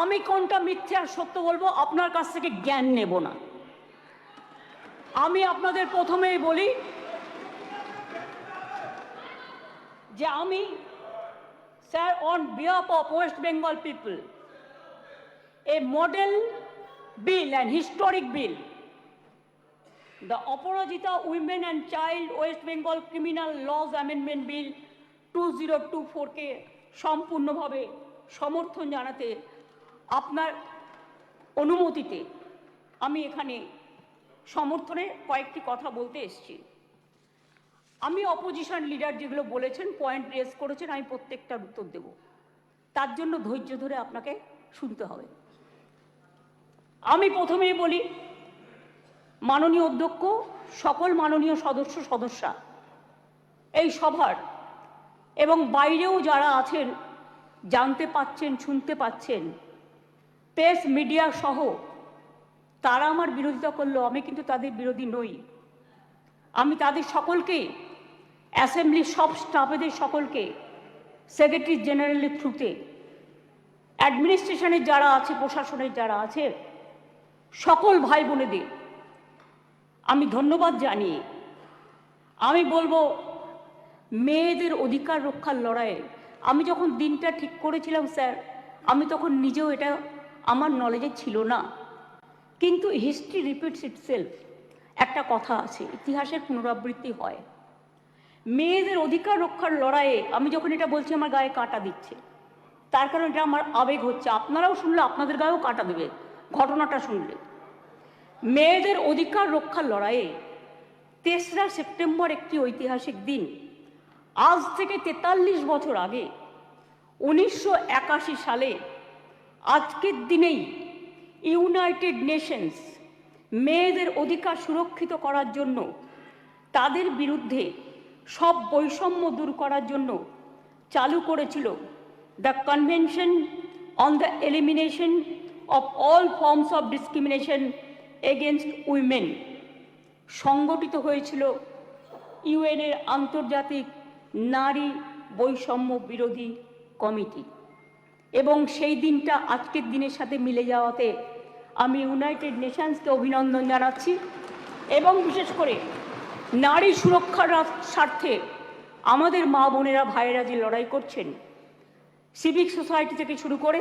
আমি কোনটা মিথ্যে আর সত্য বলবো আপনার কাছ থেকে জ্ঞান নেব না। আমি আপনাদের প্রথমেই বলি যে আমি sir on behalf of West Bengal people a model bill and historic bill, the Aparajita Women and Child West Bengal Criminal Laws Amendment Bill 2024 কে সম্পূর্ণভাবে সমর্থন জানাতে আপনার অনুমতিতে আমি এখানে সমর্থনে কয়েকটি কথা বলতে এসেছি। আমি অপোজিশন লিডার যেগুলো বলেছেন, পয়েন্ট রেজ করেছেন, আমি প্রত্যেকটার উত্তর দেব। তার জন্য ধৈর্য ধরে আপনাকে শুনতে হবে। আমি প্রথমেই বলি, মাননীয় অধ্যক্ষ, সকল মাননীয় সদস্যা এই সভার এবং বাইরেও যারা আছেন, জানতে পাচ্ছেন, শুনতে পাচ্ছেন, প্রেস মিডিয়া সহ তারা আমার বিরোধিতা করলেও আমি কিন্তু তাদের বিরোধী নই। আমি তাদের সকলকে, অ্যাসেম্বলির সব স্টাফেদের সকলকে, সেক্রেটারি জেনারেলের থ্রুতে, অ্যাডমিনিস্ট্রেশনের যারা আছে, প্রশাসনের যারা আছে, সকল ভাই বোনেদের আমি ধন্যবাদ জানিয়ে আমি বলবো, মেয়েদের অধিকার রক্ষার লড়াইয়ে আমি যখন দিনটা ঠিক করেছিলাম স্যার, আমি তখন নিজেও এটা আমার নলেজে ছিল না, কিন্তু হিস্ট্রি রিপিটস ইটসেলফ, একটা কথা আছে, ইতিহাসের পুনরাবৃত্তি হয়। মেয়েদের অধিকার রক্ষার লড়াইয়ে আমি যখন এটা বলছি আমার গায়ে কাঁটা দিচ্ছে, তার কারণ এটা আমার আবেগ হচ্ছে। আপনারাও শুনলে আপনাদের গায়েও কাঁটা দেবে ঘটনাটা শুনলে। মেয়েদের অধিকার রক্ষার লড়াইয়ে 3রা সেপ্টেম্বর একটি ঐতিহাসিক দিন। আজ থেকে 43 বছর আগে 1981 সালে আজকের দিনেই ইউনাইটেড নেশনস মেয়েদের অধিকার সুরক্ষিত করার জন্য, তাদের বিরুদ্ধে সব বৈষম্য দূর করার জন্য চালু করেছিল the convention on the elimination of all forms of discrimination against women. সংগঠিত হয়েছিল ইউএনের আন্তর্জাতিক নারী বৈষম্য বিরোধী কমিটি, এবং সেই দিনটা আজকের দিনের সাথে মিলে যাওয়াতে আমি ইউনাইটেড নেশনসকে অভিনন্দন জানাচ্ছি। এবং বিশেষ করে নারী সুরক্ষার স্বার্থে আমাদের মা বোনেরা, ভাইয়েরা যে লড়াই করছেন, সিভিক সোসাইটি থেকে শুরু করে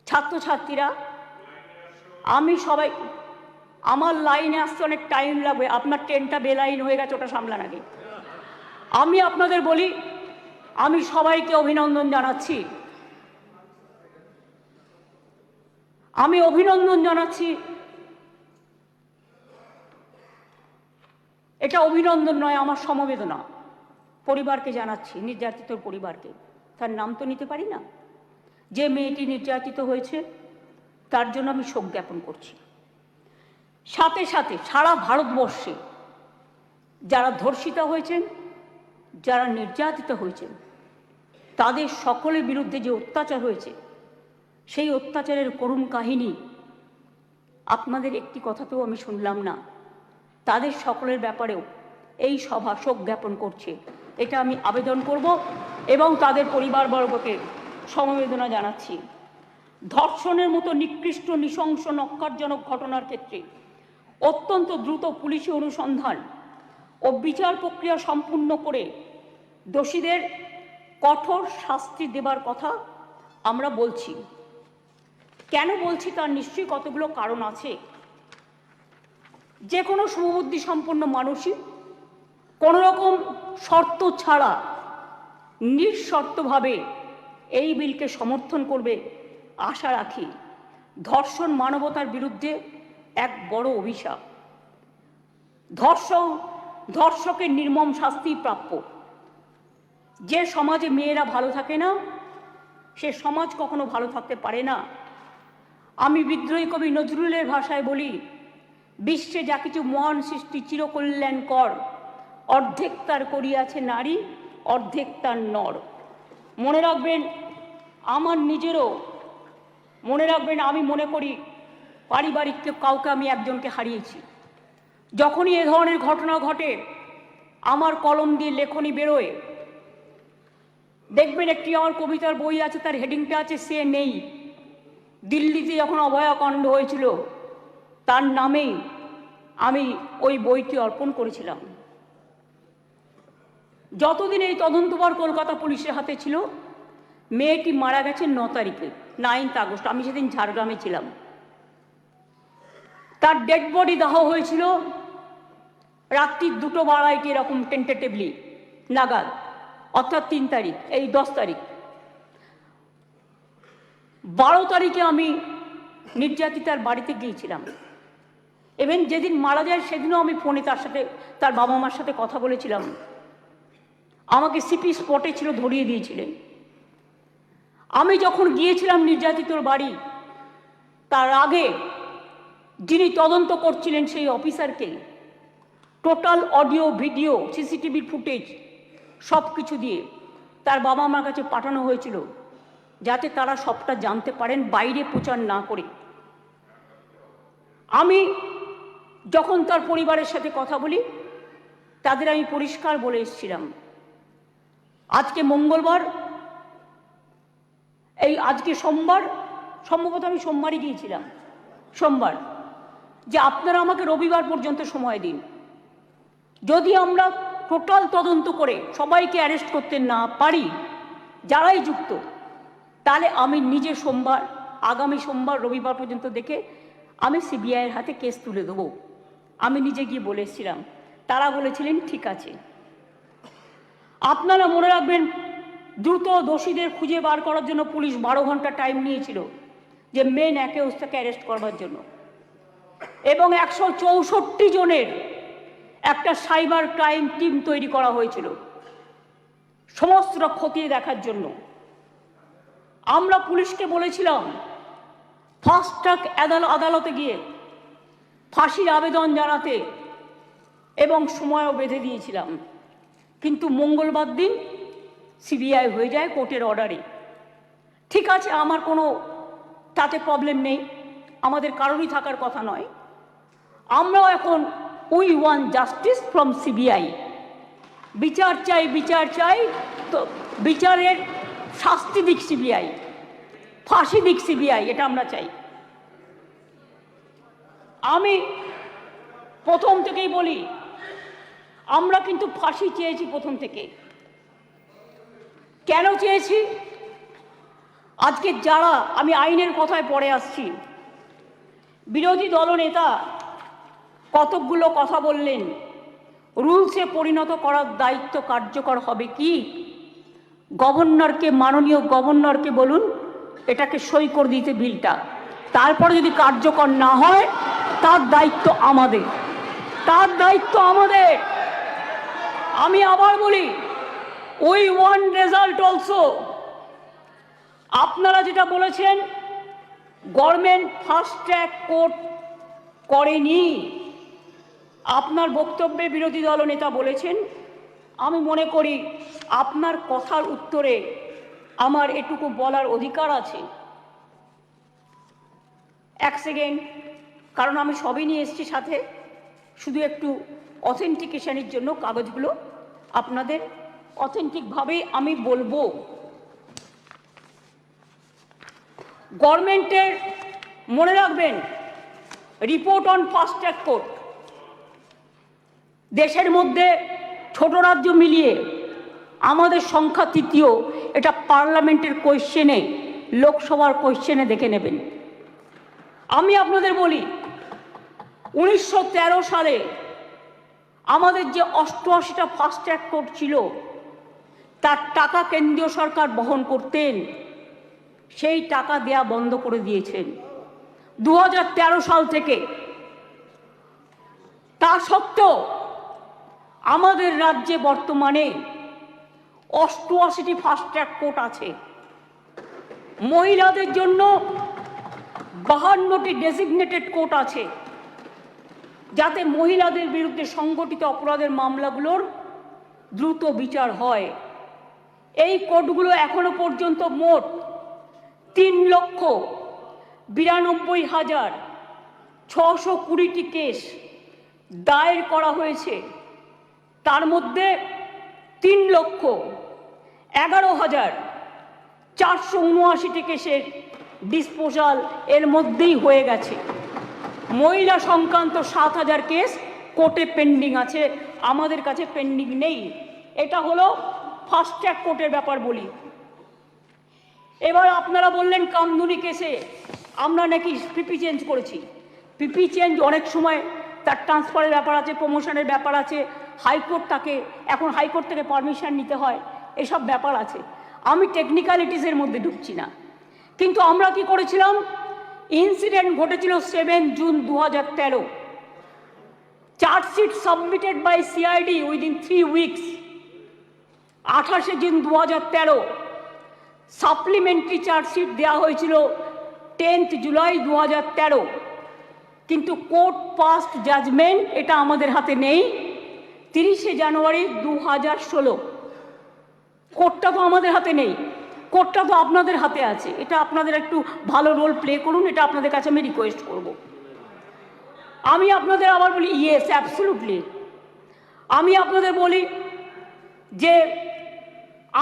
ছাত্রছাত্রীরা, আমি সবাই, আমার লাইনে আসতে অনেক টাইম লাগবে, আপনার ট্রেনটা বেলাইন হয়ে গেছে, ওটা সামলান আগে। আমি আপনাদের বলি, আমি সবাইকে অভিনন্দন জানাচ্ছি। আমি অভিনন্দন জানাচ্ছি, এটা অভিনন্দন নয়, আমার সমবেদনা পরিবারকে জানাচ্ছি, নির্যাতিত পরিবারকে। তার নাম তো নিতে পারি না, যে মেয়েটি নির্যাতিত হয়েছে তার জন্য আমি শোক জ্ঞাপন করছি। সাথে সাথে সারা ভারতবর্ষে যারা ধর্ষিতা হয়েছেন, যারা নির্যাতিত হয়েছেন, তাদের সকলের বিরুদ্ধে যে অত্যাচার হয়েছে, সেই অত্যাচারের করুণ কাহিনী আপনাদের একটি কথাতেও আমি শুনলাম না। তাদের সকলের ব্যাপারেও এই সভা শোক জ্ঞাপন করছে, এটা আমি আবেদন করব এবং তাদের পরিবারবর্গকে সমবেদনা জানাচ্ছি। ধর্ষণের মতো নিকৃষ্ট, নৃশংস, নক্কারজনক ঘটনার ক্ষেত্রে অত্যন্ত দ্রুত পুলিশি অনুসন্ধান ও বিচার প্রক্রিয়া সম্পূর্ণ করে দোষীদের কঠোর শাস্তি দেবার কথা আমরা বলছি। কেন বলছি তার নিশ্চয়ই কতগুলো কারণ আছে। যে কোনো শুভবুদ্ধি সম্পন্ন মানুষই কোনো রকম শর্ত ছাড়া নিঃশর্তভাবে এই বিলকে সমর্থন করবে আশা রাখি। ধর্ষণ মানবতার বিরুদ্ধে এক বড় অভিশাপ। ধর্ষকের নির্মম শাস্তি প্রাপ্য। যে সমাজে মেয়েরা ভালো থাকে না, সে সমাজ কখনো ভালো থাকতে পারে না। আমি বিদ্রোহী কবি নজরুলের ভাষায় বলি, বিশ্বে যা কিছু মহান সৃষ্টি চিরকল্যাণকর, অর্ধেক তার করিয়াছে নারী, অর্ধেক তার নর। মনে রাখবেন, আমার নিজেরও মনে রাখবেন, আমি মনে করি পারিবারিক কাউকে আমি একজনকে হারিয়েছি। যখনই এ ধরনের ঘটনা ঘটে, আমার কলম দিয়ে লেখনী বেরোয়। দেখবেন একটি আমার কবিতার বই আছে, তার হেডিংটা আছে সে নেই, দিল্লিতে যখন অভয়াকাণ্ড হয়েছিল তার নামেই আমি ওই বইটি অর্পণ করেছিলাম। যতদিন এই তদন্তভার কলকাতা পুলিশের হাতে ছিল, মেয়েটি মারা গেছে 9 তারিখে, 9 আগস্ট। আমি সেদিন ঝাড়গ্রামে ছিলাম। তার ডেড বডি দাহ হয়েছিল রাত্রি 2:02 এরকম টেন্টেটিভলি নাগাদ, অর্থাৎ 3 তারিখ, এই 10 তারিখ। 12 তারিখে আমি নির্যাতিতার বাড়িতে গিয়েছিলাম। ইভেন যেদিন মারা যায় সেদিনও আমি ফোনে তার সাথে, তার বাবা মার সাথে কথা বলেছিলাম। আমাকে সিপি স্পটে ছিল, ধরিয়ে দিয়েছিলেন। আমি যখন গিয়েছিলাম নির্যাতিতর বাড়ি, তার আগে যিনি তদন্ত করছিলেন সেই অফিসারকে টোটাল অডিও, ভিডিও, সিসিটিভির ফুটেজ সব কিছু দিয়ে তার বাবা মার কাছে পাঠানো হয়েছিল, যাতে তারা সবটা জানতে পারেন, বাইরে প্রচার না করে। আমি যখন তার পরিবারের সাথে কথা বলি, তাদের আমি পরিষ্কার বলে এসেছিলাম, আজকে মঙ্গলবার, আজকে সোমবার, সম্ভবত আমি সোমবারই গিয়েছিলাম, সোমবার, যে আপনারা আমাকে রবিবার পর্যন্ত সময় দিন। যদি আমরা টোটাল তদন্ত করে সবাইকে অ্যারেস্ট করতে না পারি, যারাই যুক্ত, তাহলে আমি নিজে সোমবার, আগামী সোমবার, রবিবার পর্যন্ত দেখে আমি সিবিআইয়ের হাতে কেস তুলে দেবো। আমি নিজে গিয়ে বলে এসেছিলাম। তারা বলেছিলেন ঠিক আছে। আপনারা মনে রাখবেন, দ্রুত দোষীদের খুঁজে বার করার জন্য পুলিশ 12 ঘন্টা টাইম নিয়েছিল, যে মেন অ্যাকিউজটাকে অ্যারেস্ট করবার জন্য, এবং 164 জনের একটা সাইবার ক্রাইম টিম তৈরি করা হয়েছিল সমস্তটা খতিয়ে দেখার জন্য। আমরা পুলিশকে বলেছিলাম ফাস্ট ট্র্যাক আদালতে গিয়ে ফাঁসির আবেদন জানাতে, এবং সময়ও বেঁধে দিয়েছিলাম। কিন্তু মঙ্গলবার দিন সিবিআই হয়ে যায় কোর্টের অর্ডারে। ঠিক আছে, আমার কোনো তাতে প্রবলেম নেই, আমাদের কারোরই থাকার কথা নয়। আমরাও এখন we want justice from CBI. বিচার চাই, বিচার চাই, তো বিচারের শাস্তি দিক সিবিআই, ফাঁসি দিক সিবিআই, এটা আমরা চাই। আমি প্রথম থেকেই বলি, আমরা কিন্তু ফাঁসি চেয়েছি প্রথম থেকে। কেন চেয়েছি? আজকে যারা, আমি আইনের কথায় পরে আসছি, বিরোধী দলনেতা কতকগুলো কথা বললেন, রুলসে পরিণত করার দায়িত্ব কার্যকর হবে কি? গভর্নরকে, মাননীয় গভর্নরকে বলুন এটাকে সই করে দিতে বিলটা, তারপরে যদি কার্যকর না হয় তার দায়িত্ব আমাদের, তার দায়িত্ব আমাদের। আমি আবার বলি, উই ওয়ান্ট রেজাল্ট অলসো। আপনারা যেটা বলেছেন গভর্নমেন্ট ফাস্ট ট্র্যাক কোর্ট করেনি, আপনার বক্তব্যে বিরোধী দলনেতা বলেছেন। আমি মনে করি আপনার কথার উত্তরে আমার এটুকু বলার অধিকার আছে। এক সেকেন্ড, কারণ আমি সবই নিয়ে এসেছি সাথে, শুধু একটু অথেন্টিকেশনের জন্য কাগজগুলো আপনাদের অথেন্টিকভাবেই আমি বলবো। গভর্নমেন্টের, মনে রাখবেন, report on fast track court, দেশের মধ্যে ছোট রাজ্য মিলিয়ে আমাদের সংখ্যা 3য়। এটা পার্লামেন্টের কোয়েশ্চেনে, লোকসভার কোয়েশ্চেনে দেখে নেবেন। আমি আপনাদের বলি, 1913 সালে আমাদের যে 88টা ফাস্ট ট্র্যাক কোর্ট ছিল, তার টাকা কেন্দ্রীয় সরকার বহন করতেন, সেই টাকা দেয়া বন্ধ করে দিয়েছেন 2013 সাল থেকে। তা সত্ত্বেও আমাদের রাজ্যে বর্তমানে 88টি ফাস্ট ট্র্যাক কোর্ট আছে। মহিলাদের জন্য 52টি ডেজিগনেটেড কোর্ট আছে, যাতে মহিলাদের বিরুদ্ধে সংগঠিত অপরাধের মামলাগুলোর দ্রুত বিচার হয়। এই কোর্টগুলো এখনো পর্যন্ত মোট 3,92,620টি কেস দায়ের করা হয়েছে। তার মধ্যে 3,11,479টি কেসের ডিসপোজাল এর মধ্যেই হয়ে গেছে। মহিলা সংক্রান্ত 7,000 কেস কোর্টে পেন্ডিং আছে, আমাদের কাছে পেন্ডিং নেই। এটা হলো ফাস্ট ট্র্যাক কোর্টের ব্যাপার বলি। এবার আপনারা বললেন কামদুনি কেসে আমরা নাকি পিপি চেঞ্জ করেছি। পিপি চেঞ্জ অনেক সময় তার ট্রান্সফারের ব্যাপার আছে, প্রমোশনের ব্যাপার আছে, হাইকোর্ট তাকে এখন হাইকোর্ট থেকে পারমিশন নিতে হয়, এসব ব্যাপার আছে। আমি টেকনিক্যালিটিসের মধ্যে ঢুকছি না। কিন্তু আমরা কি করেছিলাম, ইনসিডেন্ট ঘটেছিল 7 June 2013। Chargesheet submitted by CID within 3 weeks. 28 June 2013 supplementary chargesheet দেওয়া হয়েছিল 10 জুলাই 2013। কিন্তু কোর্ট পাস্ট জাজমেন্ট এটা আমাদের হাতে নেই 30 জানুয়ারি 2016। কোর্টটা তো আমাদের হাতে নেই, কোর্টটা তো আপনাদের হাতে আছে। এটা আপনাদের একটু ভালো রোল প্লে করুন, এটা আপনাদের কাছে আমি রিকোয়েস্ট করব। আমি আপনাদের আবার বলি, ইয়েস অ্যাবসলিউটলি, আমি আপনাদের বলি যে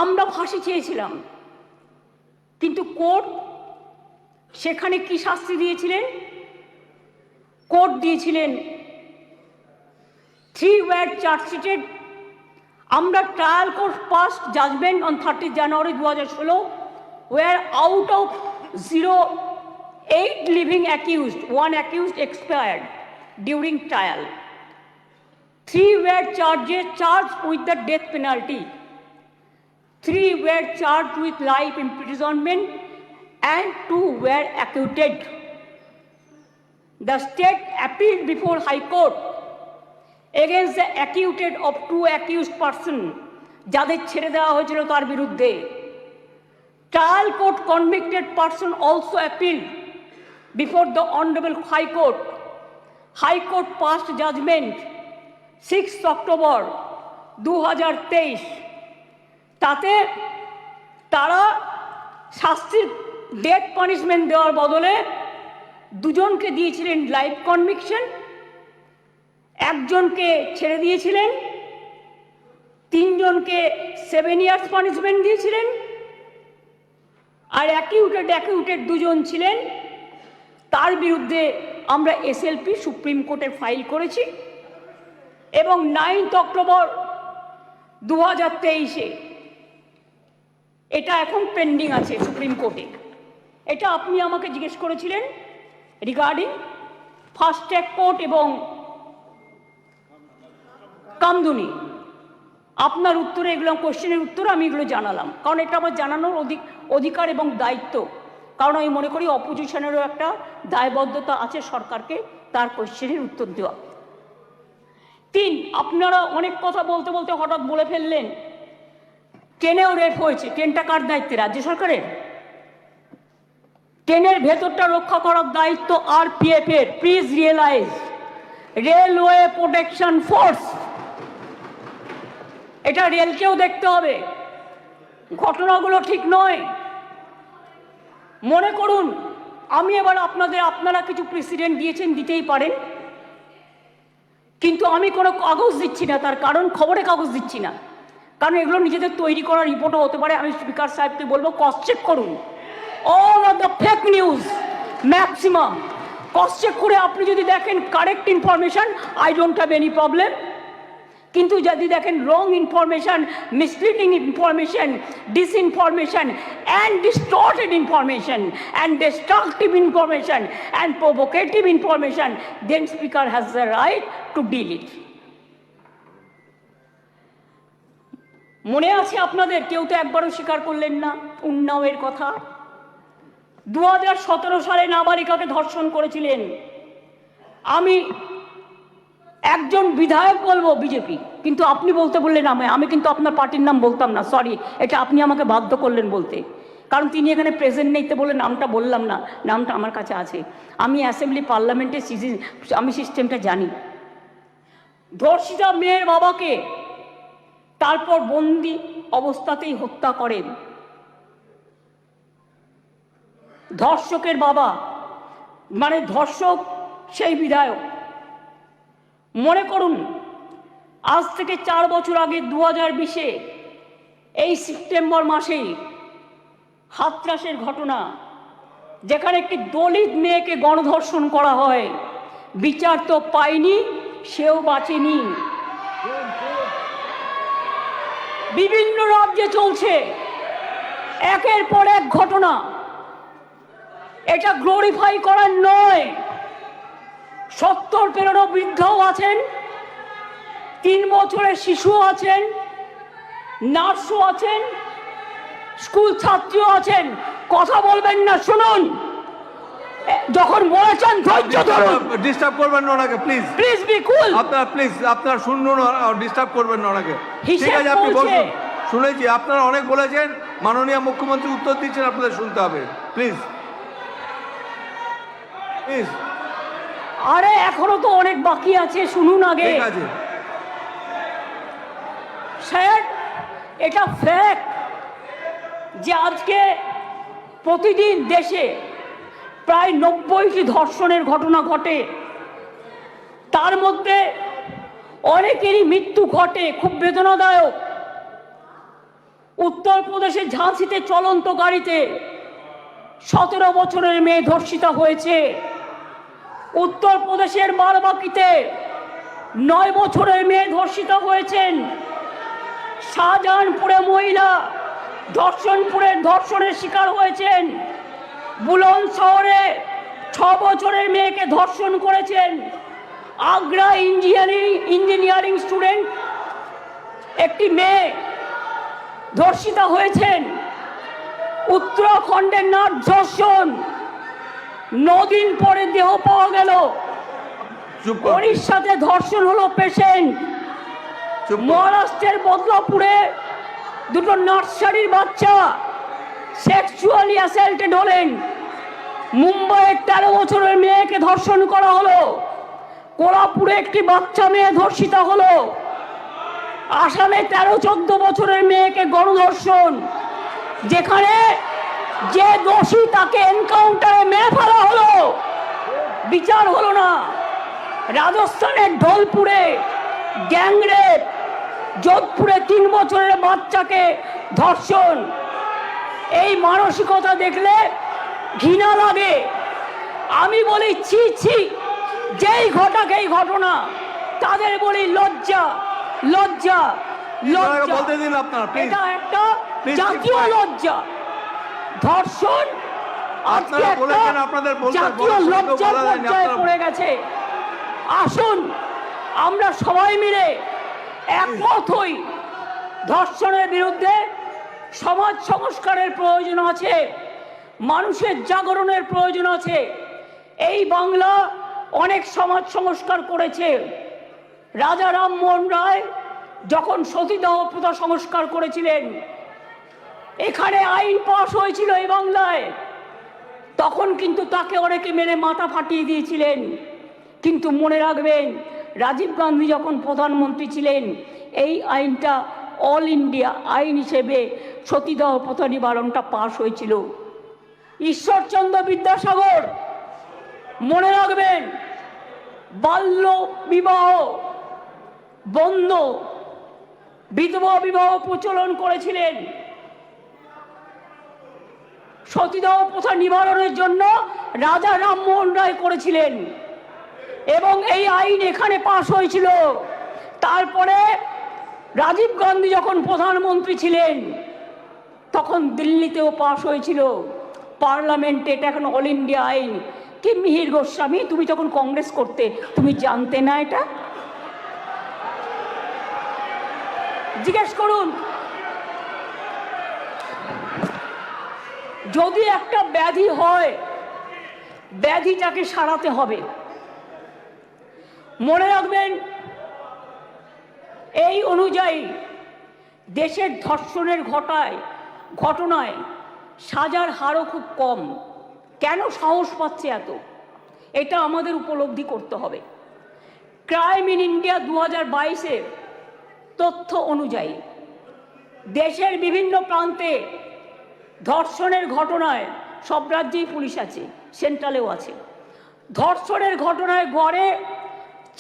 আমরা ফাঁসি চেয়েছিলাম, কিন্তু কোর্ট সেখানে কি শাস্তি দিয়েছিলেন? কোর্ট দিয়েছিলেন 3 were চার্জশিটেড। আমরা trial court past judgement on 30 January 2016, where out of 8 living accused, 1 accused expired during trial. 3 were charged with the death penalty. 3 were charged with life imprisonment and 2 were acquitted. The state appealed before High Court against the acquitted of 2 accused persons, যাদের ছেড়ে দেওয়া হয়েছিল তার বিরুদ্ধে। Trial court convicted person also appealed before the Honorable High Court. High Court passed judgment 6 October 2023। তাতে তারা শাস্তির death punishment দেওয়ার বদলে 2 জনকে দিয়েছিলেন লাইফ কনভিকশন, 1 জনকে ছেড়ে দিয়েছিলেন, 3 জনকে 7 ইয়ার্স পানিশমেন্ট দিয়েছিলেন, আর অ্যাকিউটেড 2 জন ছিলেন, তার বিরুদ্ধে আমরা এসএলপি সুপ্রিম কোর্টে ফাইল করেছি এবং 9 অক্টোবর 2023 এটা এখন পেন্ডিং আছে সুপ্রিম কোর্টে। এটা আপনি আমাকে জিজ্ঞেস করেছিলেন রিগার্ডিং ফাস্ট ট্র্যাক কোর্ট এবং কামদুনি। আপনার উত্তরে এগুলো কোশ্চেনের উত্তর আমি এগুলো জানালাম, কারণ এটা আমার জানানোর অধিকার এবং দায়িত্ব। কারণ আমি মনে করি অপোজিশনেরও একটা দায়বদ্ধতা আছে সরকারকে তার কোশ্চেনের উত্তর দেওয়া। 3, আপনারা অনেক কথা বলতে বলতে হঠাৎ বলে ফেললেন ট্রেনেও রেপ হয়েছে। ট্রেনটা কার দায়িত্বে? রাজ্য সরকারের। ট্রেনের ভেতরটা রক্ষা করার দায়িত্ব আরপিএফ এর। Please realise, railway protection force. এটা রেলকেও দেখতে হবে, ঘটনাগুলো ঠিক নয়। মনে করুন আমি এবার আপনারা কিছু প্রেসিডেন্ট দিয়েছেন, দিতেই পারেন, কিন্তু আমি কোনো কাগজ দিচ্ছি না। তার কারণ খবরে কাগজ দিচ্ছি না, কারণ এগুলো নিজেদের তৈরি করা রিপোর্টও হতে পারে। আমি স্পিকার সাহেবকে বলবো ক্রস চেক করুন all of the fake news, maximum cross check করে আপনি যদি দেখেন correct information, I don't have any problem. কিন্তু যদি দেখেন wrong information, misleading information, disinformation and distorted information and destructive information and provocative information, then speaker has the right to deal it. মনে আছে আপনাদের? কেউ তো একবারও স্বীকার করলেন না উন্নাওয়ের কথা। 2017 সালে নাবালিকাকে ধর্ষণ করেছিলেন। আমি একজন বিধায়ক বলবো বিজেপি, কিন্তু আপনি বলতে বললেন আমি কিন্তু আপনার পার্টির নাম বলতাম না, সরি, এটা আপনি আমাকে বাধ্য করলেন বলতে, কারণ তিনি এখানে প্রেজেন্ট নেই তো বলে নামটা বললাম না। নামটা আমার কাছে আছে, আমি অ্যাসেম্বলি পার্লামেন্টে আমি সিস্টেমটা জানি। ধর্ষিতা মেয়ের বাবাকে তারপর বন্দি অবস্থাতেই হত্যা করেন ধর্ষকের বাবা, মানে ধর্ষক সেই বিধায়ক। মনে করুন আজ থেকে 4 বছর আগে 2020-এ এই সেপ্টেম্বর মাসেই হাতরাসের ঘটনা, যেখানে একটি দলিত মেয়েকে গণধর্ষণ করা হয়, বিচার তো পায়নি, সেও বাঁচেনি। বিভিন্ন রাজ্যে চলছে একের পর এক ঘটনা। এটা গ্লোরিফাই করার নয়। 70 পেরোনো বৃদ্ধও আছেন, 3 বছরের শিশুও আছেন, নার্সও আছেন, স্কুল ছাত্রীও আছেন। কথা বলবেন না, শুনুন। যখন বলেছেন ধৈর্য ধরুন। ডিস্টার্ব করবেন না ওনাকে, প্লিজ প্লিজ বি কুল। আপনার শুনুন, ডিস্টার্ব করবেন না ওনাকে। ঠিক আছে, আপনি বলছে। বলুন। শুনেছি, আপনারা অনেক বলেছেন, মাননীয় মুখ্যমন্ত্রী উত্তর দিচ্ছেন, আপনাদের শুনতে হবে। Please please. আরে এখনো তো অনেক বাকি আছে, শুনুন আগে। ঠিক আছে স্যার, এটা ফ্যাক্ট যে আজকে প্রতিদিন দেশে প্রায় 90টি ধর্ষণের ঘটনা ঘটে। তার মধ্যে অনেকেরই মৃত্যু ঘটে, খুব বেদনাদায়ক। উত্তরপ্রদেশের ঝাঁসিতে চলন্ত গাড়িতে 17 বছরের মেয়ে ধর্ষিতা হয়েছে। উত্তরপ্রদেশের বারবাকিতে 9 বছরের মেয়ে ধর্ষিতা হয়েছেন। শাহজাহানপুরে মহিলা ধর্ষণের শিকার হয়েছেন। বুলন্দ শহরে 6 বছরের মেয়েকে ধর্ষণ করেছেন। আগ্রা ইঞ্জিনিয়ারিং স্টুডেন্ট একটি মেয়ে ধর্ষিতা হয়েছেন। উত্তরাখণ্ডের নাট ধর্ষণ, 9 দিন পরে দেহ পাওয়া গেল। উড়িষ্যাতে ধর্ষণ হলো পেশেন্ট। মহারাষ্ট্রের বদলাপুরে 2 নার্সারির বাচ্চা সেক্সুয়ালি অ্যাসাল্টেড হলেন। মুম্বাইয়ের 13 বছরের মেয়েকে ধর্ষণ করা হলো। কোলাপুরে একটি বাচ্চা মেয়ে ধর্ষিতা হলো। আসামে 13-14 বছরের মেয়েকে গণধর্ষণ, যেখানে যে দোষী তাকে এনকাউন্টারে মেরে ফেলা হলো, বিচার হলো না। রাজস্থানের ঢোলপুরে গ্যাংরেপ, যোধপুরে 3 বছরের বাচ্চাকে ধর্ষণ। এই মানসিকতা দেখলে ঘৃণা লাগে। আমি বলি ছি ছি, যেই ঘটাক এই ঘটনা তাদের বলি লজ্জা লজ্জা লজ্জা। বলতে দিন আপনারা, এটা একটা জাতীয় লজ্জা। ধর্ষণ আজকে জাতীয় লজ্জার পর্যায়ে পড়ে গেছে। আসুন আমরা সবাই মিলে একমত হই। ধর্ষণের বিরুদ্ধে সমাজ সংস্কারের প্রয়োজন আছে, মানুষের জাগরণের প্রয়োজন আছে। এই বাংলা অনেক সমাজ সংস্কার করেছে। রাজা রামমোহন রায় যখন সতীদাহ প্রথা সংস্কার করেছিলেন, এখানে আইন পাশ হয়েছিল এই বাংলায়, তখন কিন্তু তাকে অনেকে মেরে মাথা ফাটিয়ে দিয়েছিলেন। কিন্তু মনে রাখবেন, রাজীব গান্ধী যখন প্রধানমন্ত্রী ছিলেন, এই আইনটা অল ইন্ডিয়া আইন হিসেবে সতীদাহ প্রথা নিবারণটা পাশ হয়েছিল। ঈশ্বরচন্দ্র বিদ্যাসাগর, মনে রাখবেন, বাল্য বিবাহ বন্ধ, বিধবা বিবাহ প্রচলন করেছিলেন। সতীদাহ প্রথা নিবারণের জন্য রাজা রামমোহন রায় করেছিলেন এবং এই আইন এখানে পাশ হয়েছিল। তারপরে রাজীব গান্ধী যখন প্রধানমন্ত্রী ছিলেন, তখন দিল্লিতেও পাশ হয়েছিল পার্লামেন্টে। এটা এখন অল ইন্ডিয়া আইন। কি মিহির গোস্বামী, তুমি যখন কংগ্রেস করতে তুমি জানতে না? এটা জিজ্ঞেস করুন। যদি একটা ব্যাধি হয়, ব্যাধিটাকে সারাতে হবে। মনে রাখবেন, এই অনুযায়ী দেশের ধর্ষণের ঘটনায় সাজার হারও খুব কম। কেন সাহস পাচ্ছে এত? এটা আমাদের উপলব্ধি করতে হবে। ক্রাইম ইন ইন্ডিয়া 2022-এর তথ্য অনুযায়ী দেশের বিভিন্ন প্রান্তে ধর্ষণের ঘটনায়, সব রাজ্যেই পুলিশ আছে, সেন্ট্রালেও আছে, ধর্ষণের ঘটনায় গড়ে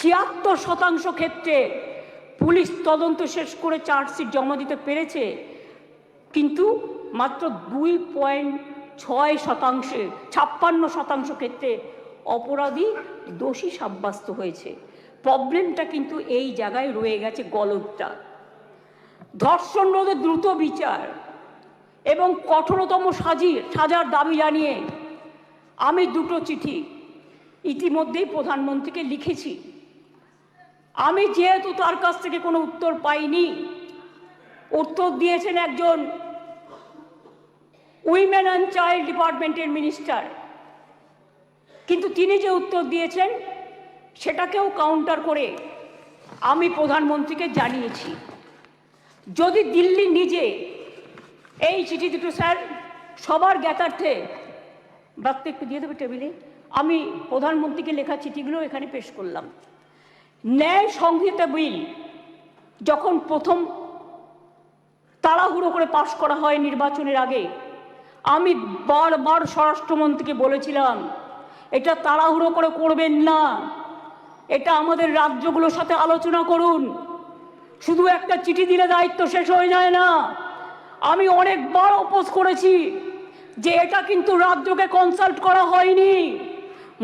76% ক্ষেত্রে পুলিশ তদন্ত শেষ করে চার্জশিট জমা দিতে পেরেছে। কিন্তু মাত্র 6% 56% ক্ষেত্রে অপরাধী দোষী সাব্যস্ত হয়েছে। প্রবলেমটা কিন্তু এই জায়গায় রয়ে গেছে, গলদটা। ধর্ষণ রোধে দ্রুত বিচার এবং কঠোরতম সাজার দাবি জানিয়ে আমি 2টো চিঠি ইতিমধ্যেই প্রধানমন্ত্রীকে লিখেছি। আমি যেহেতু তার কাছ থেকে কোনো উত্তর পাইনি, উত্তর দিয়েছেন একজন উইমেন অ্যান্ড চাইল্ড ডিপার্টমেন্টের মিনিস্টার, কিন্তু তিনি যে উত্তর দিয়েছেন সেটাকেও কাউন্টার করে আমি প্রধানমন্ত্রীকে জানিয়েছি। যদি দিল্লি নিজে এই চিঠি দুটো, স্যার সবার জ্ঞাতার্থে বার্তা একটু দিয়ে দেবে টেবিলে, আমি প্রধানমন্ত্রীকে লেখা চিঠিগুলো এখানে পেশ করলাম। ন্যায় সংহিতা বিল যখন প্রথম তাড়াহুড়ো করে পাশ করা হয় নির্বাচনের আগে, আমি বারবার স্বরাষ্ট্রমন্ত্রীকে বলেছিলাম এটা তাড়াহুড়ো করে করবেন না, এটা আমাদের রাজ্যগুলোর সাথে আলোচনা করুন, শুধু একটা চিঠি দিলে দায়িত্ব শেষ হয়ে যায় না। আমি অনেকবার অপোজ করেছি যে এটা কিন্তু রাজ্যকে কনসাল্ট করা হয়নি,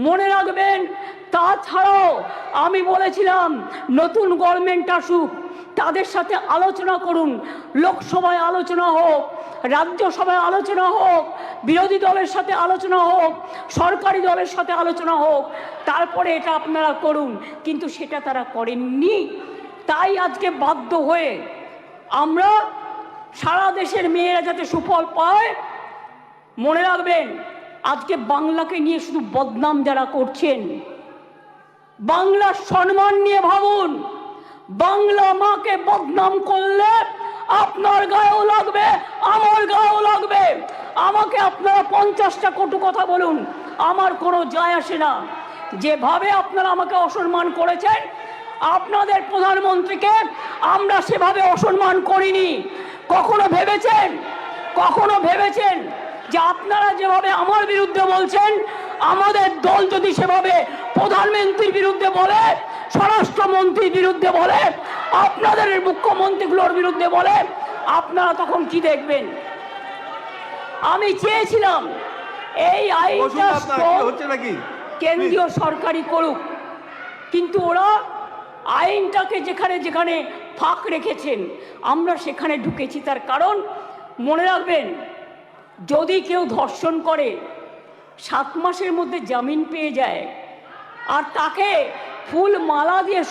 মনে রাখবেন। তাছাড়াও আমি বলেছিলাম নতুন গভর্নমেন্ট আসুক, তাদের সাথে আলোচনা করুন, লোকসভায় আলোচনা হোক, রাজ্যসভায় আলোচনা হোক, বিরোধী দলের সাথে আলোচনা হোক, সরকারি দলের সাথে আলোচনা হোক, তারপরে এটা আপনারা করুন। কিন্তু সেটা তারা করেননি। তাই আজকে বাধ্য হয়ে আমরা সারা দেশের মেয়েরা যাতে সুফল পায়, মনে রাখবেন আজকে বাংলাকে নিয়ে শুধু বদনাম যারা করছেন, বাংলার সম্মান নিয়ে ভাবুন। বাংলা মাকে বদনাম করলে আপনার গায়েও লাগবে, আমার গায়েও লাগবে। আমাকে আপনারা 50টা কটু কথা বলুন, আমার কোনো যায় আসে না। যেভাবে আপনারা আমাকে অসম্মান করেছেন, আপনাদের প্রধানমন্ত্রীকে আমরা সেভাবে অসম্মান করিনি। কখনো ভেবেছেন যে আপনারা যেভাবে আমার বিরুদ্ধে বলছেন, আমাদের দল যদি সেভাবে প্রধানমন্ত্রীর বিরুদ্ধে বলে, স্বরাষ্ট্রমন্ত্রীর বিরুদ্ধে বলে, আপনাদের মুখ্যমন্ত্রীগুলোর বিরুদ্ধে বলে, আপনারা তখন কি দেখবেন? আমি চেয়েছিলাম এই আইনটা কেন্দ্রীয় সরকারই করুক, কিন্তু ওরা আইনটাকে যেখানে যেখানে ফাঁক রেখেছেন আমরা সেখানে ঢুকেছি। তার কারণ মনে রাখবেন, যদি কেউ ধর্ষণ করে 7 মাসের মধ্যে জামিন পেয়ে যায়, আর তাকে ফুল মালা দিয়ে,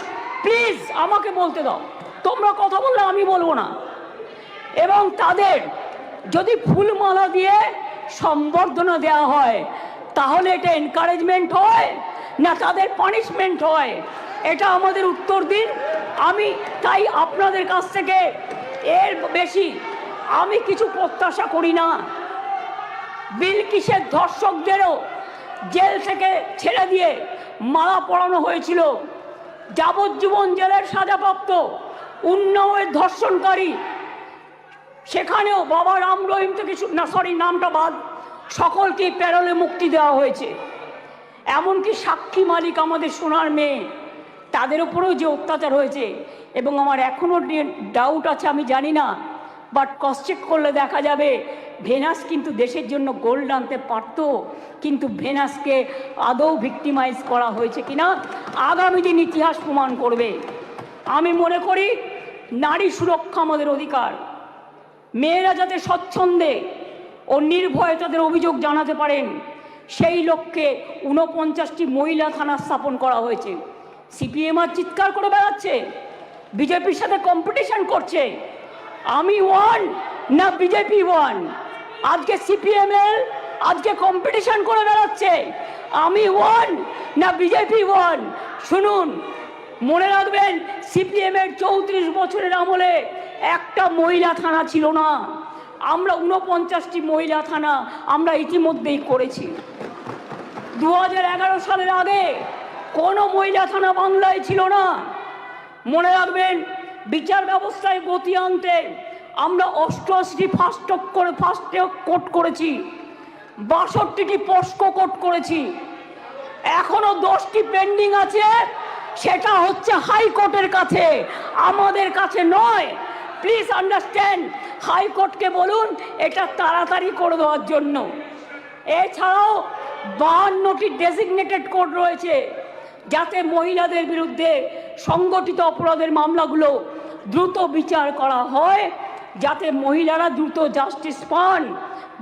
প্লিজ আমাকে বলতে দাও, তোমরা কথা বললে আমি বলবো না, এবং তাদের যদি ফুল মালা দিয়ে সম্বর্ধনা দেওয়া হয়, তাহলে এটা এনকারেজমেন্ট হয় না তাদের পানিশমেন্ট হয়? এটা আমাদের উত্তর দিন। আমি তাই আপনাদের কাছ থেকে এর বেশি আমি কিছু প্রত্যাশা করি না। বিলকিসের ধর্ষকদেরও জেল থেকে ছেড়ে দিয়ে মালা পরানো হয়েছিল, যাবজ্জীবন জেলের সাজাপ্রাপ্ত উন্নাওয়ের ধর্ষণকারী, সেখানেও বাবা রাম রহিম থেকে নামটা বাদ, সকলকে প্যারোলে মুক্তি দেওয়া হয়েছে। এমনকি সাক্ষী মালিক আমাদের সোনার মেয়ে, তাদের উপরেও যে অত্যাচার হয়েছে, এবং আমার এখনও ডাউট আছে, আমি জানি না, বাট ক্রস চেক করলে দেখা যাবে ভেনাস কিন্তু দেশের জন্য গোল্ড আনতে পারত, কিন্তু ভেনাসকে আদৌ ভিক্টিমাইজ করা হয়েছে কিনা আগামী দিন ইতিহাস প্রমাণ করবে। আমি মনে করি নারী সুরক্ষা আমাদের অধিকার। মেয়েরা যাতে স্বচ্ছন্দে ও নির্ভয়ে তাদের অভিযোগ জানাতে পারেন, সেই লক্ষ্যে 49টি মহিলা থানা স্থাপন করা হয়েছে। সিপিএম আর চিৎকার করে বেড়াচ্ছে, বিজেপির সাথে কম্পিটিশন করছে। আমি ওয়ান না বিজেপি ওয়ান? আজকে সিপিএমএল আজকে কম্পিটিশন করে বেড়াচ্ছে, আমি ওয়ান না বিজেপি ওয়ান? শুনুন, মনে রাখবেন সিপিএমের 34 বছরের আমলে একটা মহিলা থানা ছিল না। আমরা 49টি মহিলা থানা আমরা ইতিমধ্যেই করেছি। 2011 সালের আগে কোনো মহিলা থানা বাংলায় ছিল না। মনে রাখবেন বিচার ব্যবস্থায় গতি আনতে আমরা 88টি ফাস্ট ট্র্যাক কোর্ট করেছি, 62টি পস্কো কোর্ট করেছি, এখনো 10টি পেন্ডিং আছে, সেটা হচ্ছে হাইকোর্টের কাছে, আমাদের কাছে নয়। প্লিজ আন্ডারস্ট্যান্ড, হাইকোর্টকে বলুন এটা তাড়াতাড়ি করে দেওয়ার জন্য। এছাড়াও 52টি ডেজিগনেটেড কোর্ট রয়েছে, যাতে মহিলাদের বিরুদ্ধে সংগঠিত অপরাধের মামলাগুলো দ্রুত বিচার করা হয়, যাতে মহিলারা দ্রুত জাস্টিস পান,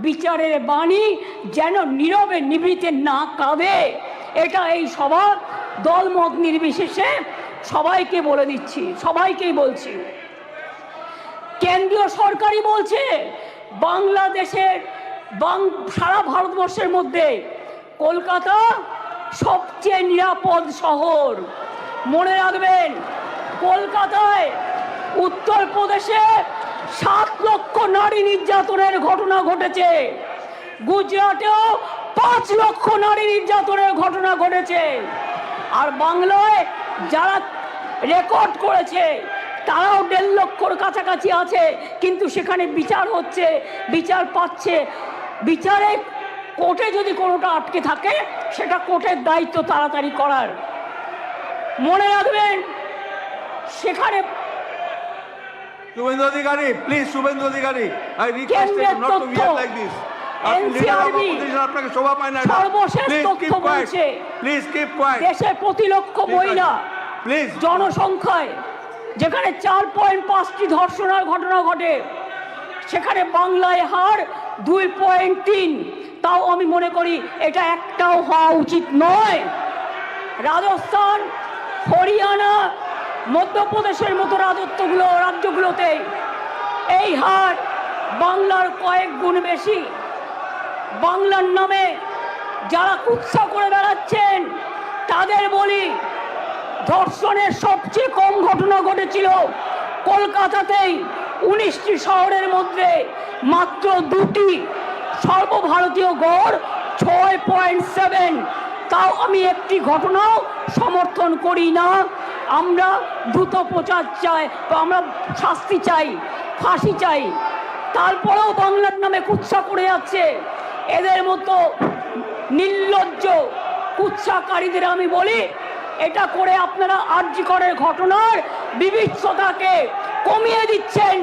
বিচারের বাণী যেন নীরবে নিভৃতে না কাঁদে। এটা এই সভা দলমত নির্বিশেষে সবাইকে বলে দিচ্ছি, সবাইকেই বলছি। কেন্দ্রীয় সরকারই বলছে বাংলাদেশের সারা ভারতবর্ষের মধ্যে কলকাতা সবচেয়ে নিরাপদ শহর। মনে রাখবেন, কলকাতায় উত্তরপ্রদেশে 7 লক্ষ নারী নির্যাতনের ঘটনা ঘটেছে, গুজরাটেও 5 লক্ষ নারী নির্যাতনের ঘটনা ঘটেছে, আর বাংলায় যারা রেকর্ড করেছে তারাও 1.5 লক্ষর কাছাকাছি আছে, কিন্তু সেখানে বিচার হচ্ছে, বিচার পাচ্ছে। বিচারে কোর্টে যদি কোনোটা আটকে থাকে, সেটা কোর্টের দায়িত্ব তাড়াতাড়ি করার। মনে রাখবেন, সেখানে Suvendu Adhikari, please, Suvendu Adhikari, I request you not to behave like this. আপনাকে শোভা পায় না। সর্বশেষ তথ্য বলছে, প্লিজ কিপ কোয়েট। দেশে প্রতি লক্ষ মহিলা প্লিজ জনসংখ্যায় যেখানে 4.5টি ধর্ষণের ঘটনা ঘটে, সেখানে বাংলায় হার 2.3। তাও আমি মনে করি এটা একটাও হওয়া উচিত নয়। রাজস্থান, হরিয়ানা, মধ্যপ্রদেশের মতো রাজ্যগুলোতে এই হার বাংলার কয়েক গুণ বেশি। বাংলার নামে যারা কুৎসা করে বেড়াচ্ছেন তাদের বলি, ধর্ষণের সবচেয়ে কম ঘটনা ঘটেছিল কলকাতাতেই, 19টি শহরের মধ্যে মাত্র 2টি, সর্বভারতীয় গড় 6.7। তাও আমি একটি ঘটনাও সমর্থন করি না। আমরা দ্রুত প্রচার চাই, আমরা শাস্তি চাই, ফাঁসি চাই। তারপরেও বাংলার নামে কুৎসা করে যাচ্ছে এদের মতো নির্লজ্জ কুৎসাকারীদের আমি বলি, এটা করে আপনারা আরজি করের ঘটনার বিভৎসতাকে কমিয়ে দিচ্ছেন,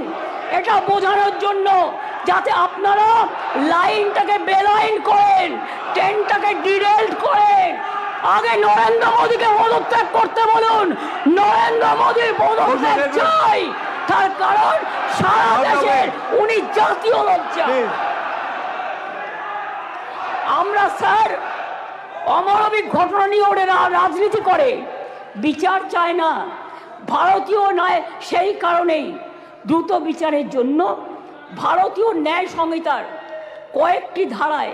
এটা বোঝানোর জন্য যাতে আপনারা লাইনটাকে বেলাইন করেন, ট্রেনটাকে ডিরেল্ট করেন। আগে নরেন্দ্র মোদীকে পদত্যাগ করতে বলুন, নরেন্দ্র মোদীর পদত্যাগ চাই, তার কারণ সারা দেশের উনি জাতীয় লজ্জা। আমরা স্যার অমানবিক ঘটনা নিয়ে ওরা রাজনীতি করে, বিচার চায় না। ভারতীয় ন্যায় সেই কারণেই দ্রুত বিচারের জন্য ভারতীয় ন্যায় সংহিতার কয়েকটি ধারায়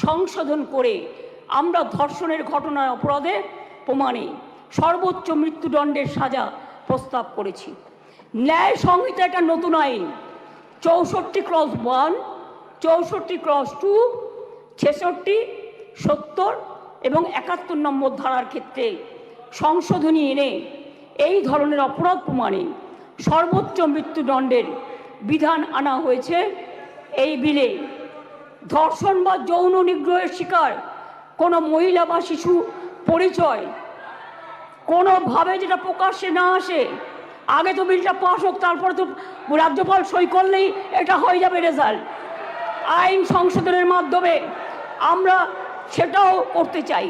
সংশোধন করে আমরা ধর্ষণের ঘটনার অপরাধে প্রমাণে সর্বোচ্চ মৃত্যুদণ্ডের সাজা প্রস্তাব করেছি। ন্যায় সংহিতা একটা নতুন আইন 64/1, 64/2, 66, 70 এবং 71 নম্বর ধারার ক্ষেত্রে সংশোধনী এনে এই ধরনের অপরাধ প্রমাণে সর্বোচ্চ মৃত্যুদণ্ডের বিধান আনা হয়েছে এই বিলে। ধর্ষণ বা যৌন নিগ্রহের শিকার কোনো মহিলা বা শিশু পরিচয় কোনোভাবে যেটা প্রকাশ্যে না আসে, আগে তো বিলটা পাস হোক, তারপরে তো রাজ্যপাল সই করলেই এটা হয়ে যাবে রেজাল্ট। আইন সংশোধনের মাধ্যমে আমরা সেটাও করতে চাই।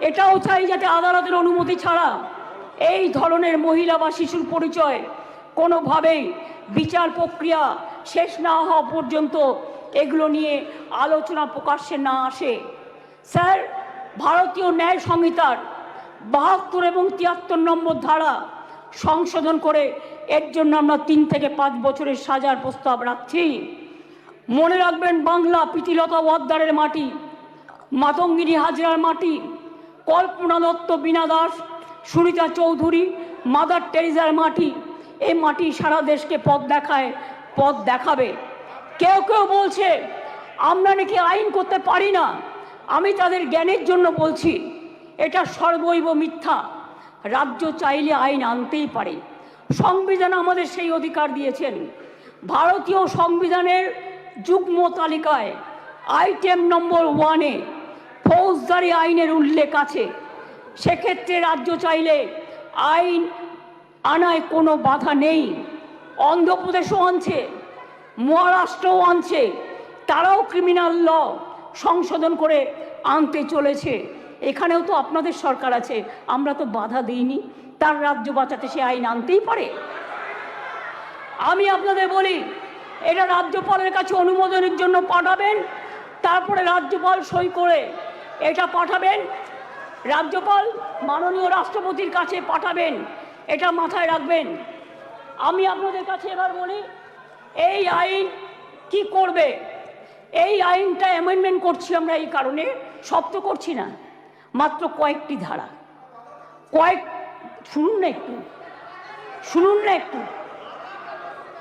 এটাও চাই যাতে আদালতের অনুমতি ছাড়া এই ধরনের মহিলা বা শিশুর পরিচয় কোনোভাবেই বিচার প্রক্রিয়া শেষ না হওয়া পর্যন্ত এগুলো নিয়ে আলোচনা প্রকাশ্যে না আসে। স্যার, ভারতীয় ন্যায় সংহিতার 72 এবং 73 নম্বর ধারা সংশোধন করে এর জন্য আমরা 3 থেকে 5 বছরের সাজার প্রস্তাব রাখছি। মনে রাখবেন, বাংলা প্রীতিলতা ওয়াদ্দারের মাটি, মাতঙ্গিনী হাজরার মাটি, কল্পনা দত্ত, বীণা দাস, সুনিতা চৌধুরী, মাদার টেরিজার মাটি। এই মাটি সারা দেশকে পথ দেখায়, পথ দেখাবে। কেউ কেউ বলছে আমরা নাকি আইন করতে পারি না। আমি তাদের জ্ঞানের জন্য বলছি, এটা সর্বৈব মিথ্যা। রাজ্য চাইলে আইন আনতেই পারে, সংবিধান আমাদের সেই অধিকার দিয়েছেন। ভারতীয় সংবিধানের যুগ্ম তালিকায় আইটেম নম্বর 1-এ ফৌজদারি আইনের উল্লেখ আছে। সেক্ষেত্রে রাজ্য চাইলে আইন আনায় কোনো বাধা নেই। অন্ধ্রপ্রদেশও আনছে, মহারাষ্ট্রও আনছে, তারাও ক্রিমিনাল ল সংশোধন করে আনতে চলেছে। এখানেও তো আপনাদের সরকার আছে, আমরা তো বাধা দিইনি। তার রাজ্য বাঁচাতে সে আইন আনতেই পারে। আমি আপনাদের বলি, এটা রাজ্যপালের কাছে অনুমোদনের জন্য পাঠাবেন, তারপরে রাজ্যপাল সই করে এটা পাঠাবেন, রাজ্যপাল মাননীয় রাষ্ট্রপতির কাছে পাঠাবেন। এটা মাথায় রাখবেন। আমি আপনাদের কাছে এবার বলি, এই আইন কি করবে? এই আইনটা অ্যামেন্ডমেন্ট করছি আমরা এই কারণে, সব তো করছি না, মাত্র কয়েকটি ধারা, শুনুন না একটু, শুনুন না একটু,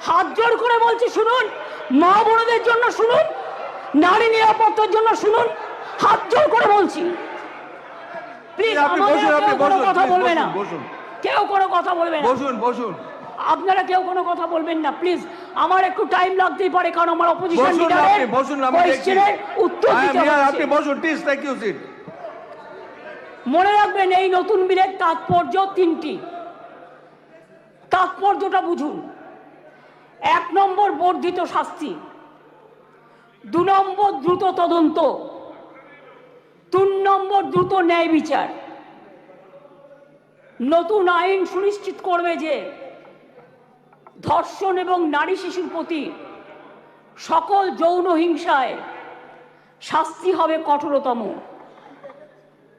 হাত জোর করে বলছি শুনুন, মা বোনদের জন্য শুনুন, নারী নিরাপত্তার জন্য শুনুন, হাত জোর করে বলছি। প্লিজ কেউ কোনো কথা বলবে না, কেউ কোনো কথা বলবে না, বসুন বসুন, আপনারা কেউ কোনো কথা বলবেন না প্লিজ। আমার একটু টাইম লাগতেই পারে, কারণ আমার অপোজিশন লিডারের কোয়েশ্চেনের উত্তর দিতে হবে। আপনি বসুন প্লিজ, থ্যাংক ইউ সিট। মনে রাখবেন, এই নতুন বিলের তাৎপর্য তিনটি। তাৎপর্যটা বুঝুন। 1 নম্বর বর্ধিত শাস্তি, 2 নম্বর দ্রুত তদন্ত, 3 নম্বর দ্রুত ন্যায় বিচার। নতুন আইন সুনিশ্চিত করবে যে ধর্ষণ এবং নারী শিশুর প্রতি সকল যৌন হিংসায় শাস্তি হবে কঠোরতম।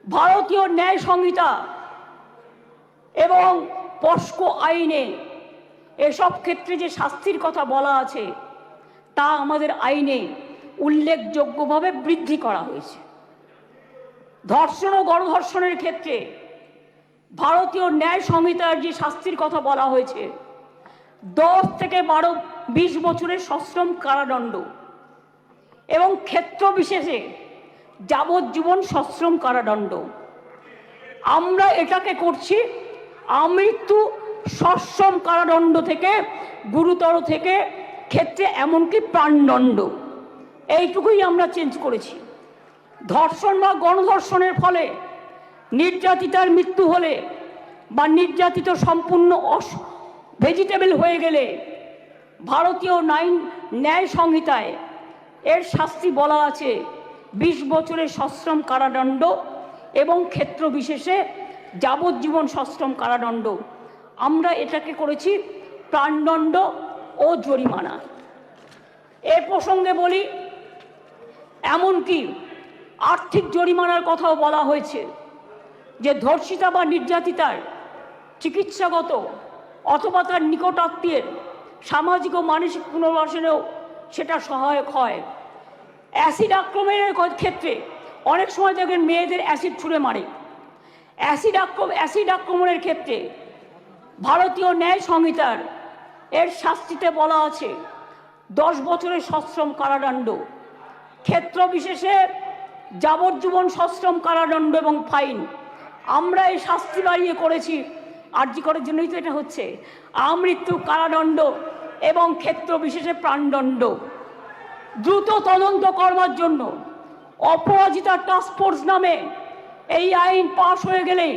ভারতীয় ন্যায় সংহিতা এবং পস্কো আইনে এসব ক্ষেত্রে যে শাস্তির কথা বলা আছে তা আমাদের আইনে উল্লেখযোগ্যভাবে বৃদ্ধি করা হয়েছে। ধর্ষণ ও গণধর্ষণের ক্ষেত্রে ভারতীয় ন্যায় সংহিতার যে শাস্তির কথা বলা হয়েছে 10 থেকে 20 বছরের সশ্রম কারাদণ্ড এবং ক্ষেত্র বিশেষে যাবজ্জীবন সশ্রম কারাদণ্ড। আমরা এটাকে করছি আমৃত্যু সশ্রম কারাদণ্ড থেকে গুরুতর থেকে ক্ষেত্রে এমনকি প্রাণদণ্ড, এইটুকুই আমরা চেঞ্জ করেছি। ধর্ষণ বা গণধর্ষণের ফলে নির্যাতিতার মৃত্যু হলে বা নির্যাতিত সম্পূর্ণ ভেজিটেবল হয়ে গেলে ভারতীয় ন্যায় সংহিতায় এর শাস্তি বলা আছে 20 বছরের সশ্রম কারাদণ্ড এবং ক্ষেত্র বিশেষে যাবজ্জীবন সশ্রম কারাদণ্ড। আমরা এটাকে করেছি প্রাণদণ্ড ও জরিমানা। এ প্রসঙ্গে বলি, এমনকি আর্থিক জরিমানার কথাও বলা হয়েছে যে ধর্ষিতা বা নির্যাতিতার চিকিৎসাগত অথবা তার নিকটাত্মীয়ের সামাজিক ও মানসিক পুনর্বাসনেও সেটা সহায়ক হয়। অ্যাসিড আক্রমণের ক্ষেত্রে অনেক সময় দেখবেন মেয়েদের অ্যাসিড ছুঁড়ে মারে। অ্যাসিড আক্রমণের ক্ষেত্রে ভারতীয় ন্যায় সংহিতার এর শাস্তিতে বলা আছে 10 বছরের সশ্রম কারাদণ্ড, ক্ষেত্র বিশেষে যাবজ্জীবন সশ্রম কারাদণ্ড এবং ফাইন। আমরা এই শাস্তি বাড়িয়ে করেছি, আরজি করার জন্যই তো এটা হচ্ছে, আমৃত্যু কারাদণ্ড এবং ক্ষেত্র বিশেষে প্রাণদণ্ড। দ্রুত তদন্ত করবার জন্য অপরাজিতা টাস্ক ফোর্স নামে এই আইন পাশ হয়ে গেলে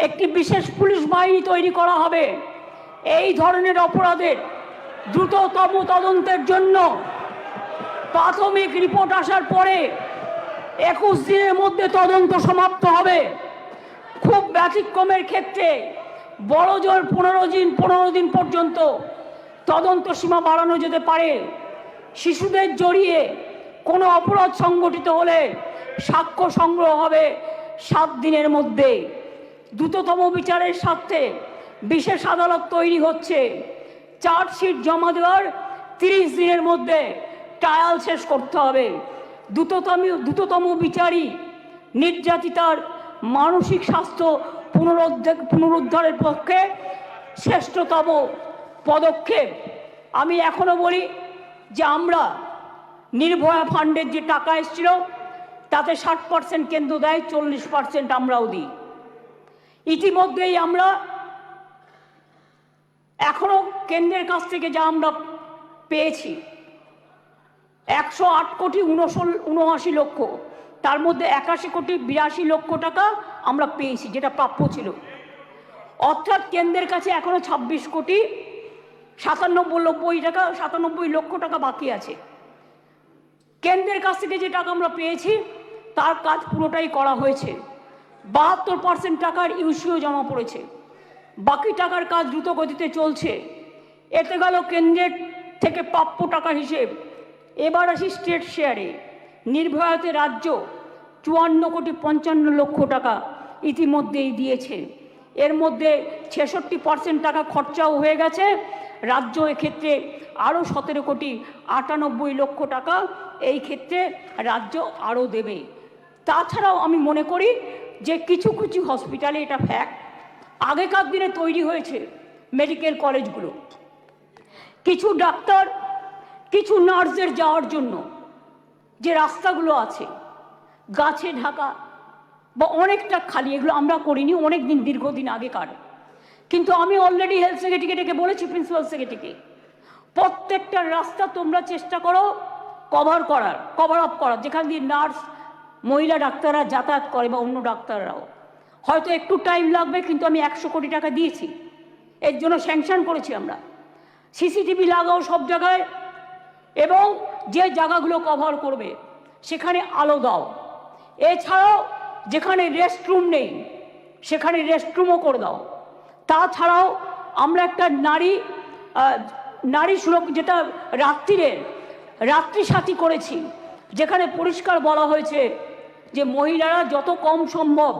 একটি বিশেষ পুলিশ বাহিনী তৈরি করা হবে। এই ধরনের অপরাধের দ্রুততম তদন্তের জন্য প্রাথমিক রিপোর্ট আসার পরে 21 দিনের মধ্যে তদন্ত সমাপ্ত হবে। খুব ব্যতিক্রমের ক্ষেত্রে বড়জোর 15 দিন পর্যন্ত তদন্ত সীমা বাড়ানো যেতে পারে। শিশুদের জড়িয়ে কোনো অপরাধ সংগঠিত হলে সাক্ষ্য সংগ্রহ হবে 7 দিনের মধ্যে। দ্রুততম বিচারের স্বার্থে বিশেষ আদালত তৈরি হচ্ছে। চার্জশিট জমা দেওয়ার 30 দিনের মধ্যে ট্রায়াল শেষ করতে হবে। দ্রুততম বিচারই নির্যাতিতার মানসিক স্বাস্থ্য পুনরুদ্ধারের পক্ষে শ্রেষ্ঠতম পদক্ষেপ। আমি এখনো বলি যে আমরা নির্ভয়া ফান্ডের যে টাকা এসেছিল তাতে 60% কেন্দ্র দেয়, 40% আমরাও দিই। ইতিমধ্যেই আমরা এখনো কেন্দ্রের কাছ থেকে যা আমরা পেয়েছি 108 কোটি 79 লক্ষ, তার মধ্যে 81 কোটি 82 লক্ষ টাকা আমরা পেয়েছি, যেটা প্রাপ্য ছিল। অর্থাৎ কেন্দ্রের কাছে এখনো 26 কোটি 97 লক্ষ টাকা বাকি আছে। কেন্দ্রের কাছ থেকে যে টাকা আমরা পেয়েছি তার কাজ পুরোটাই করা হয়েছে। 72% টাকার ইউসিও জমা পড়েছে, বাকি টাকার কাজ দ্রুত গতিতে চলছে। এতে গেল কেন্দ্রের থেকে প্রাপ্য টাকার হিসেব। এবার আসি স্টেট শেয়ারে। নির্ভয়াতে রাজ্য 54,55,00,000 টাকা ইতিমধ্যেই দিয়েছে। এর মধ্যে 66% টাকা খরচাও হয়ে গেছে। রাজ্য এক্ষেত্রে আরও 17,98,00,000 টাকা এই ক্ষেত্রে রাজ্য আরও দেবে। তাছাড়াও আমি মনে করি যে কিছু কিছু হসপিটালে এটা ফ্যাক্ট, আগেকার দিনে তৈরি হয়েছে মেডিকেল কলেজগুলো, কিছু ডাক্তার কিছু নার্সদের যাওয়ার জন্য যে রাস্তাগুলো আছে গাছে ঢাকা বা অনেকটা খালি, এগুলো আমরা করিনি, অনেক দিন দীর্ঘদিন আগেকার। কিন্তু আমি অলরেডি হেলথ সেক্রেটারিকে ডেকে বলেছি, প্রিন্সিপাল সেক্রেটারিকে, প্রত্যেকটা রাস্তা তোমরা চেষ্টা করো কভার আপ করার, যেখান দিয়ে নার্স মহিলা ডাক্তাররা যাতায়াত করে বা অন্য ডাক্তাররাও। হয়তো একটু টাইম লাগবে, কিন্তু আমি 100 কোটি টাকা দিয়েছি, এর জন্য স্যাংশন করেছি আমরা। সিসিটিভি লাগাও সব জায়গায়, এবং যে জায়গাগুলো কভার করবে সেখানে আলো দাও। এছাড়াও যেখানে রেস্টরুম নেই সেখানে রেস্টরুমও করে দাও। তাছাড়াও আমরা একটা নারী সুরক্ষা, যেটা রাত্রি সাথী করেছি, যেখানে পরিষ্কার বলা হয়েছে যে মহিলারা যত কম সম্ভব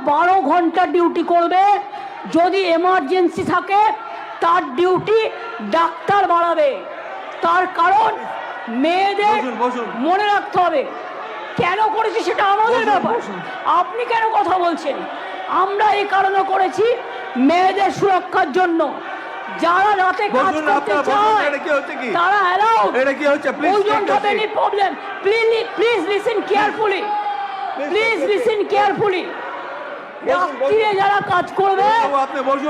12 ঘন্টা ডিউটি করবে। যদি এমার্জেন্সি থাকে তার ডিউটি ডাক্তার বাড়াবে। তার কারণ মেয়েদের মনে রাখতে হবে কেন করেছি, সেটা আমাদের ব্যাপার। আপনি কেন কথা বলছেন? আমরা এই কারণে করেছি মেয়েদের সুরক্ষার জন্য। যারা রাতে কাজ করতে চায় তারা allowed. Problem, please listen carefully, রাত্রিরে যারা কাজ করবে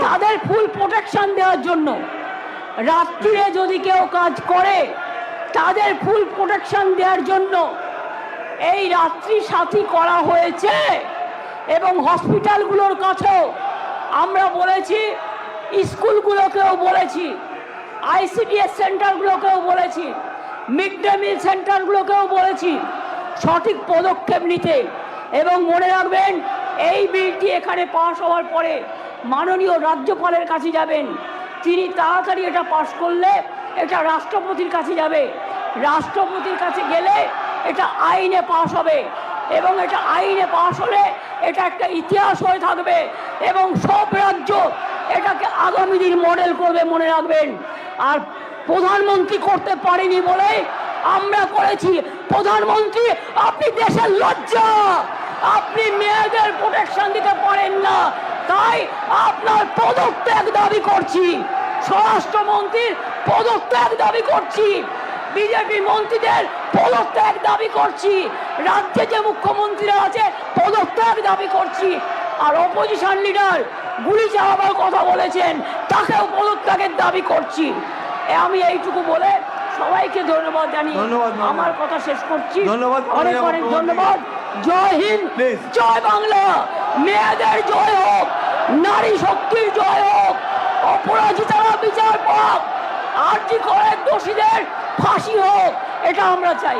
তাদের ফুল প্রোটেকশন দেওয়ার জন্য, রাত্রিরে যদি কেউ কাজ করে তাদের ফুল প্রোটেকশন দেওয়ার জন্য এই রাত্রি সাথী করা হয়েছে। এবং হসপিটালগুলোর কাছেও আমরা বলেছি, স্কুলগুলোকেও বলেছি, ICDS সেন্টারগুলোকেও বলেছি, মিড ডে মিল সেন্টারগুলোকেও বলেছি সঠিক পদক্ষেপ নিতে। এবং মনে রাখবেন, এই বিলটি এখানে পাশ হওয়ার পরে মাননীয় রাজ্যপালের কাছে যাবেন। তিনি তাড়াতাড়ি এটা পাশ করলে এটা রাষ্ট্রপতির কাছে যাবে। রাষ্ট্রপতির কাছে গেলে এটা আইনে পাশ হবে, এবং এটা আইনে পাশ হলে এটা একটা ইতিহাস হয়ে থাকবে, এবং সব রাজ্য এটাকে আগামী দিন মডেল করবে, মনে রাখবেন। আর প্রধানমন্ত্রী করতে পারেনি বলে আমরা করেছি। প্রধানমন্ত্রী, আপনি দেশের লজ্জা, আপনি মেয়েদের প্রোটেকশন দিতে পারেন না, তাই আপনার পদত্যাগ দাবি করছি। স্বরাষ্ট্রমন্ত্রীর পদত্যাগ দাবি করছি, বিজেপি মন্ত্রীদের পদত্যাগ দাবি করছি, রাজ্যে যে মুখ্যমন্ত্রীরা আছে পদত্যাগ দাবি করছি। আর অপোজিশন লিডার গুলি চালাবার কথা বলেছেন, তাকেও পদত্যাগের দাবি করছি। আমি এইটুকু বলে সবাইকে ধন্যবাদ জানিয়ে আমার কথা শেষ করছি। অনেক অনেক ধন্যবাদ। জয় হিন্দ, জয় বাংলা। মেয়েদের জয় হোক, নারী শক্তির জয় হোক, অপরাজিতারা বিচার পাক, আরজি করে দোষীদের ফাঁসি হোক, এটা আমরা চাই।